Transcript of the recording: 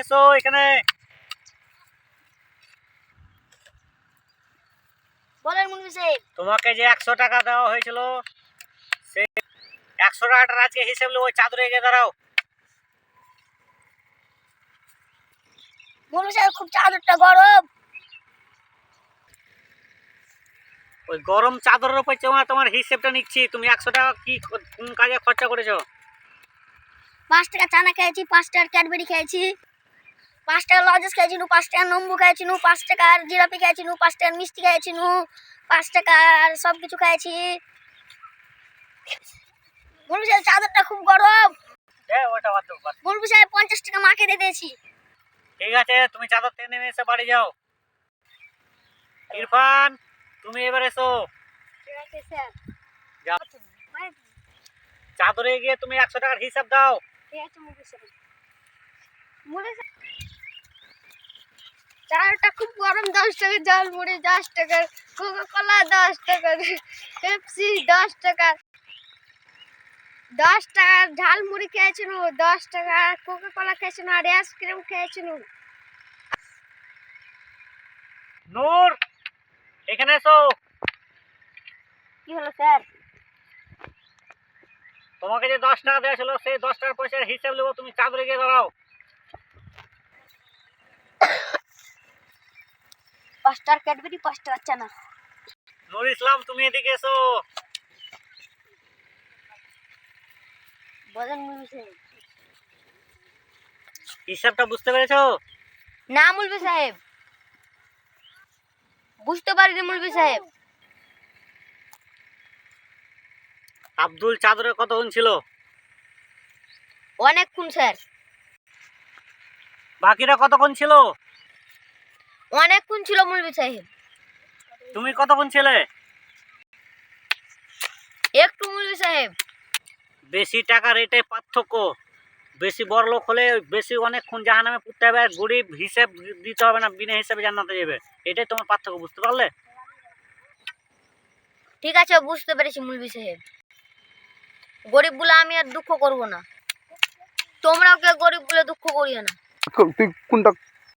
এসো এখানে। বলেন মুন্সি সাহেব। তোমাকে যে 100 টাকা দেওয়া হয়েছিল সেই 100 টাকাটার আজকে হিসেব নেবো। ওই চাদরে গিয়ে দাঁড়াও। মুন্সি সাহেব খুব চাদরটা গরম। ওই গরম চাদরের উপর তোমার হিসেবটা নিচ্ছি। তুমি 100 টাকা কি কোন কাজে খরচা করেছো? 5 টাকা চানা খেয়েছি, 5 টাকার ক্যাডবেরি খেয়েছি, 5 টাকার লজেস খেয়েছি, 5 টাকার নম্বু খেয়েছি, 5 টাকার জিলাপি খেয়েছি, 5 টাকার মিষ্টি খেয়েছি, 5 টাকার সব কিছু খেয়েছি। মুন্সি সাহেব চাদরটা খুব গরম। ওটা বাদ দাও। মুন্সি সাহেব 50 টাকা মাকে দিয়ে দিয়েছি। ঠিক আছে, তুমি চাদর থেকে নেমে এসে বাড়ি যাও। ইরফান, তুমি এবার এসো। ঠিক আছে স্যার। যাও। চাদরে গিয়ে তুমি 100 টাকার হিসাব দাও। ঠিক আছে মুন্সি সাহেব। মুন্সি সাহেব চাদরটা খুব গরম। 10 টাকার ঝালমুড়ি, 10 টাকার কোকা কোলা, 10 টাকার পেপসি, 10 টাকার 10 টাকার ঝালমুড়ি খেয়েছি, 10 টাকার কোকা কোলা খেয়েছি, আর আইসক্রিম খেয়েছি। নূর, এখানে এসো। কি হলো স্যার? তোমাকে যে 10 টাকা দেওয়া ছিল সেই 10 টাকার পয়সার হিসাব নেবো। তুমি চাদরে গিয়ে দাঁড়াও। 5 টাকার ক্যাডবেরি, 5 টাকার চানা। নূর ইসলাম, তুমি এদিকে এসো। বলেন মুলবি সাহেব। হিসাবটা বুঝতে পেরেছো? না মুলবি সাহেব, বুঝতে পারিনি মুলবি সাহেব। আব্দুল চাদরে কতক্ষণ ছিল? অনেকক্ষণ স্যার। বাকিরা কতক্ষণ ছিল? অনেকক্ষণ ছিল মুলবি সাহেব। তুমি কতক্ষণ ছিলে? একটু মুলবি সাহেব। বেশি টাকা রেটে পার্থক্য। বেশি বড় লোক হলে বেশি অনেকক্ষণ জাহান্নামে পুড়তে হবে, আর গরিব হিসাব দিতে হবে না, বিনা হিসাবে জান্নাতে যাবে। এটাই তোমার পার্থক্য, বুঝতে পারলে? ঠিক আছে, বুঝতে পেরেছি মুলবি সাহেব। গরিব বলে আমি আর দুঃখ করব না, তোমরাও কে গরিব বলে দুঃখ করিও না। তুই কোনটা